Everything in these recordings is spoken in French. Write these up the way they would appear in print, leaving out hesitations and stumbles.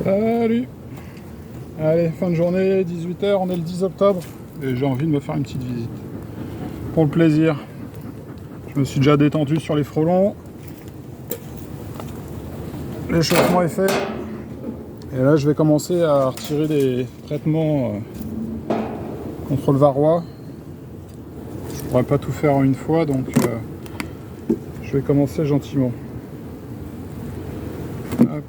Salut. Allez, fin de journée, 18 h, on est le 10 octobre et j'ai envie de me faire une petite visite. Pour le plaisir. Je me suis déjà détendu sur les frelons. L'échauffement est fait. Et là, je vais commencer à retirer des traitements contre le varroa. Je pourrais pas tout faire en une fois, donc je vais commencer gentiment. Hop.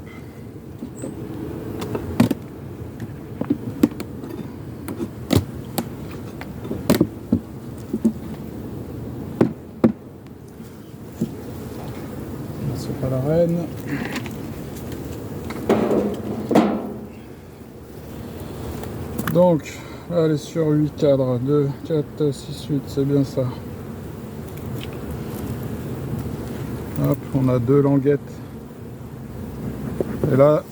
C'est pas la reine. Donc, là, elle est sur 8 cadres. 2, 4, 6, 8, c'est bien ça. Hop, on a 2 languettes. Et là,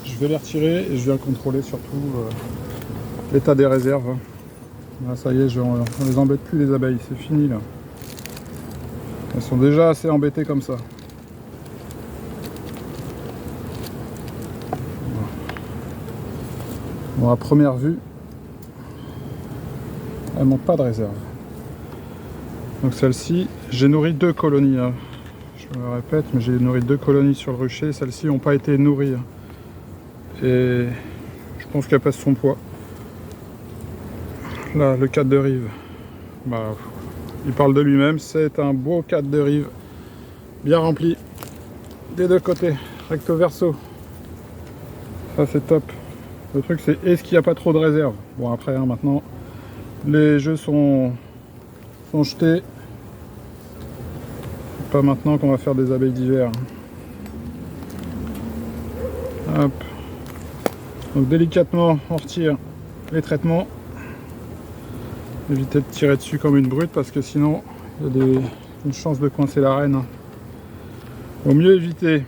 je vais les retirer et je viens contrôler surtout l'état des réserves. Là, ça y est, on les embête plus les abeilles, c'est fini là. Elles sont déjà assez embêtées comme ça. Bon, à première vue, elles manquent pas de réserve. Donc celle-ci, j'ai nourri 2 colonies. Hein. Je me répète, mais j'ai nourri 2 colonies sur le rucher. Celles-ci n'ont pas été nourries. Hein. Et je pense qu'elle pèse son poids. Là, le cadre de rive. Bah, il parle de lui-même. C'est un beau cadre de rive. Bien rempli. Des 2 côtés. Recto verso. Ça, c'est top. Le truc, c'est est-ce qu'il n'y a pas trop de réserve? Bon, après, hein, maintenant, les jeux sont jetés. C'est pas maintenant qu'on va faire des abeilles d'hiver. Hop. Donc, délicatement, on retire les traitements. Évitez de tirer dessus comme une brute parce que sinon, il y a une chance de coincer la reine. Vaut mieux éviter.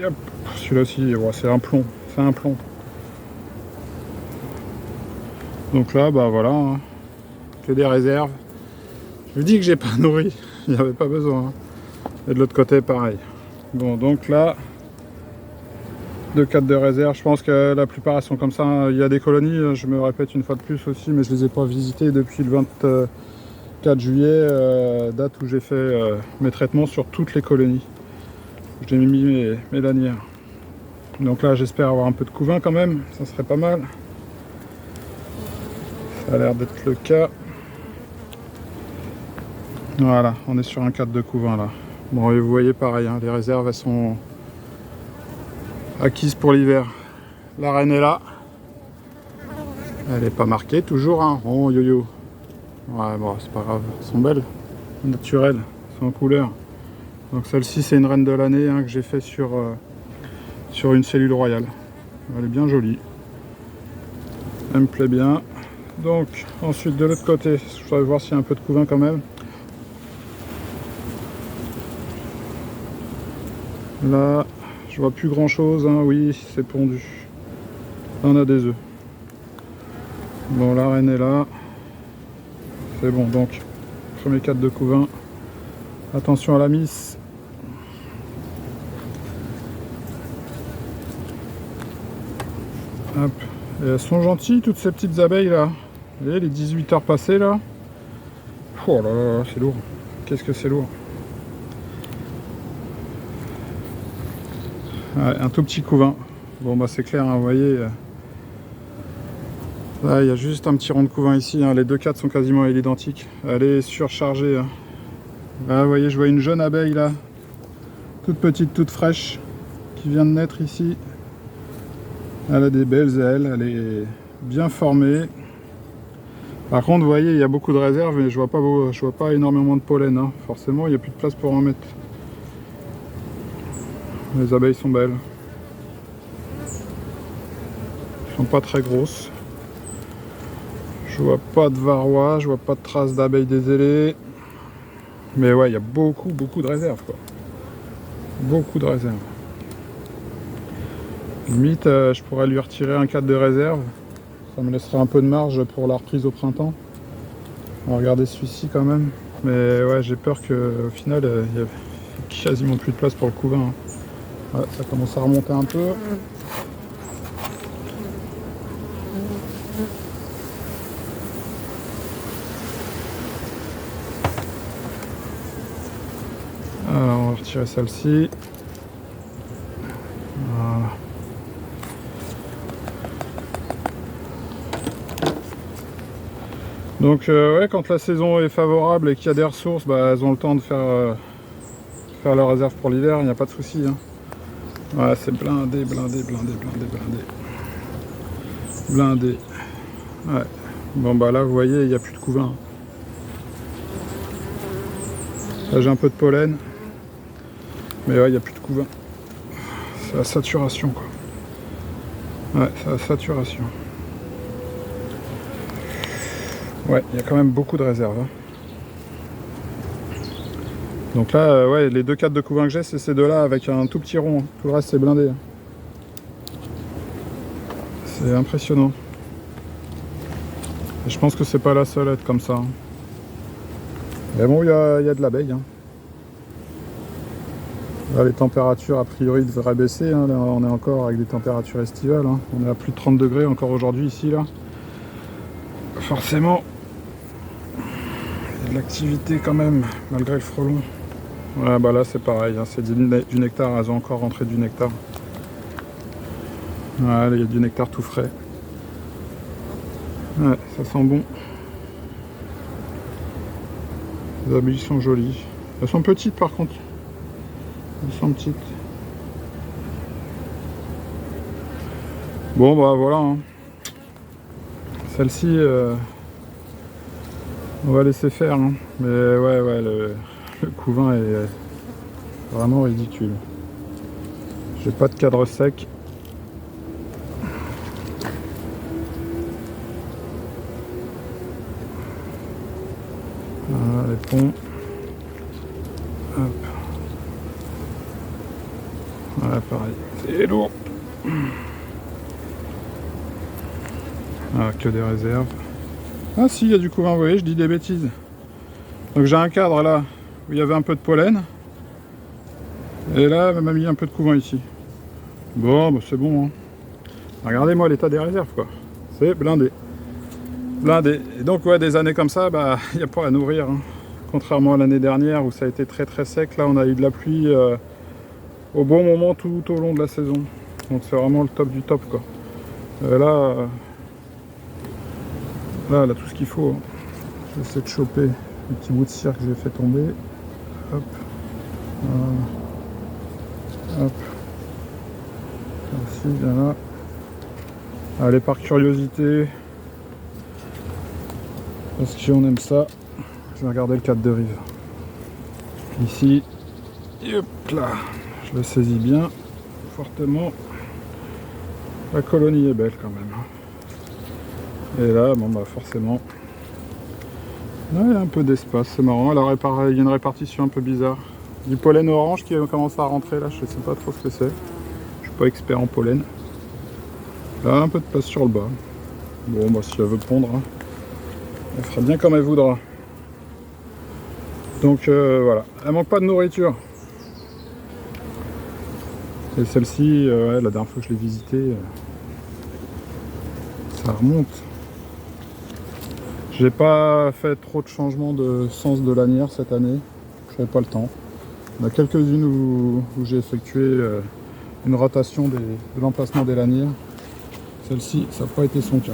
Hop. Celui-là aussi, ouais, c'est un plomb. C'est un plomb. Donc là, bah voilà, hein, que des réserves. Je vous dis que j'ai pas nourri, il n'y avait pas besoin. Hein. Et de l'autre côté, pareil. Bon, donc là, 2 cadres de réserve. Je pense que la plupart elles sont comme ça. Hein. Il y a des colonies, je me répète une fois de plus aussi, mais je les ai pas visitées depuis le 24 juillet, date où j'ai fait mes traitements sur toutes les colonies. J'ai mis mes lanières. Donc là, j'espère avoir un peu de couvain quand même, ça serait pas mal. Ça a l'air d'être le cas. Voilà, on est sur un cadre de couvain là. Bon, et vous voyez pareil, hein, les réserves elles sont acquises pour l'hiver. La reine est là. Elle n'est pas marquée toujours, hein. Oh yo-yo. Ouais, bon, c'est pas grave, elles sont belles, naturelles, elles sont en couleur. Donc celle-ci c'est une reine de l'année hein, que j'ai fait sur une cellule royale. Elle est bien jolie. Elle me plaît bien. Donc ensuite de l'autre côté, je voudrais voir s'il y a un peu de couvain quand même. Là, je vois plus grand chose, hein. Oui, c'est pondu. Là, on a des œufs. Bon, la reine est là. C'est bon, donc, premier cadre de couvain. Attention à la miss. Hop. Et elles sont gentilles, toutes ces petites abeilles là. Vous voyez, les 18 heures passées là. Oh là là, c'est lourd. Qu'est-ce que c'est lourd. Ouais, un tout petit couvain. Bon bah c'est clair, hein, vous voyez. Là il y a juste un petit rond de couvain ici, hein, les 2 cadres sont quasiment à l'identique. Elle est surchargée. Hein. Là vous voyez, je vois une jeune abeille là. Toute petite, toute fraîche. Qui vient de naître ici. Elle a des belles ailes, elle est bien formée. Par contre vous voyez, il y a beaucoup de réserves et je vois pas énormément de pollen. Hein. Forcément il n'y a plus de place pour en mettre. Les abeilles sont belles. Elles sont pas très grosses. Je vois pas de varroa, je vois pas de traces d'abeilles dézélées. Mais ouais, il y a beaucoup de réserves quoi. Beaucoup de réserves. Limite, je pourrais lui retirer un cadre de réserve. Ça me laisserait un peu de marge pour la reprise au printemps. On va regarder celui-ci quand même. Mais ouais, j'ai peur qu'au final, il y a quasiment plus de place pour le couvain. Hein. Ouais, ça commence à remonter un peu. retirer celle-ci. Voilà. Donc ouais, quand la saison est favorable et qu'il y a des ressources, bah, elles ont le temps de faire leur réserve pour l'hiver, il n'y a pas de souci. Hein. Ouais, c'est blindé. Blindé. Ouais. Bon bah là vous voyez, il n'y a plus de couvain. Là j'ai un peu de pollen. Mais ouais, il n'y a plus de couvain. C'est la saturation quoi. Ouais, c'est la saturation. Ouais, il y a quand même beaucoup de réserves. Hein. Donc là, ouais, les deux cadres de couvain que j'ai, c'est ces deux-là avec un tout petit rond. Hein. Tout le reste, c'est blindé. Hein. C'est impressionnant. Et je pense que c'est pas la seule à être comme ça. Hein. Mais bon, il y a de l'abeille. Hein. Là, les températures, a priori, devraient baisser. Hein. Là, on est encore avec des températures estivales. Hein. On est à plus de 30 degrés encore aujourd'hui ici. Là. Forcément, il y a de l'activité quand même, malgré le frelon. Ouais, bah là, c'est pareil. Hein. C'est du nectar. Elles ont encore rentré du nectar. Ouais, il y a du nectar tout frais. Ouais, ça sent bon. Les abeilles sont jolies. Elles sont petites par contre. Elles sont petites. Bon bah voilà. Hein. Celle-ci, on va laisser faire. Hein. Mais ouais, le couvain est vraiment ridicule. J'ai pas de cadre sec. Voilà les ponts. Hop. Voilà pareil. C'est lourd. Ah, que des réserves. Ah si, il y a du couvain, vous voyez, je dis des bêtises. Donc j'ai un cadre là où il y avait un peu de pollen. Et là, elle m'a mis un peu de couvain ici. Bon, bah c'est bon. Hein. Regardez-moi l'état des réserves, quoi. C'est blindé. Blindé. Et donc, ouais, des années comme ça, bah, il n'y a pas à nourrir. Hein. Contrairement à l'année dernière où ça a été très très sec, là on a eu de la pluie au bon moment tout au long de la saison. Donc c'est vraiment le top du top, quoi. Là, elle a tout ce qu'il faut. Hein. J'essaie de choper le petit bout de cire que j'ai fait tomber. Hop. Voilà. Hop. Ainsi, là. Allez, par curiosité, parce qu'on aime ça, je vais regarder le cadre de rive. Ici, et hop là, je le saisis bien, fortement. La colonie est belle quand même. Et là, bon bah forcément, là, il y a un peu d'espace, c'est marrant. Alors, il y a une répartition un peu bizarre. Du pollen orange qui commence à rentrer là, je sais pas trop ce que c'est. Je suis pas expert en pollen. Là, un peu de place sur le bas. Bon, bah si elle veut pondre, hein, elle fera bien comme elle voudra. Donc voilà, elle manque pas de nourriture. Et celle-ci, ouais, la dernière fois que je l'ai visitée, ça remonte. J'ai pas fait trop de changements de sens de lanière cette année. J'avais pas le temps. Il y en a quelques-unes où j'ai effectué une rotation de l'emplacement des lanières. Celle-ci, ça n'a pas été son cas.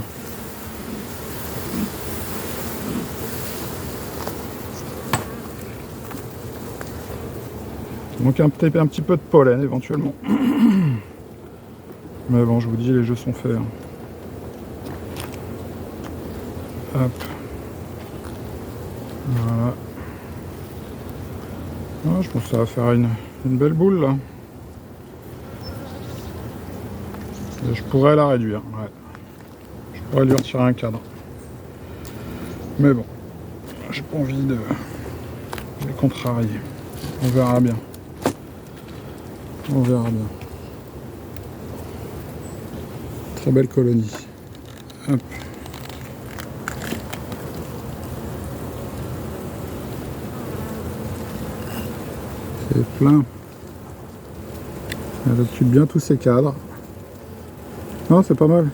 Donc un petit peu de pollen éventuellement. Mais bon, je vous dis, les jeux sont faits. Hein. Hop. Voilà. Ah, je pense que ça va faire une belle boule là. Et je pourrais la réduire. Ouais. Je pourrais lui retirer un cadre. Mais bon, j'ai pas envie de les contrarier. On verra bien. On verra bien. Très belle colonie. Hop. C'est plein. Elle occupe bien tous ces cadres. Non, c'est pas mal.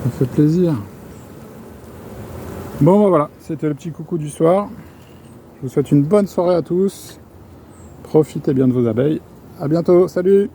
Ça fait plaisir. Bon, ben voilà, c'était le petit coucou du soir. Je vous souhaite une bonne soirée à tous. Profitez bien de vos abeilles. À bientôt. Salut!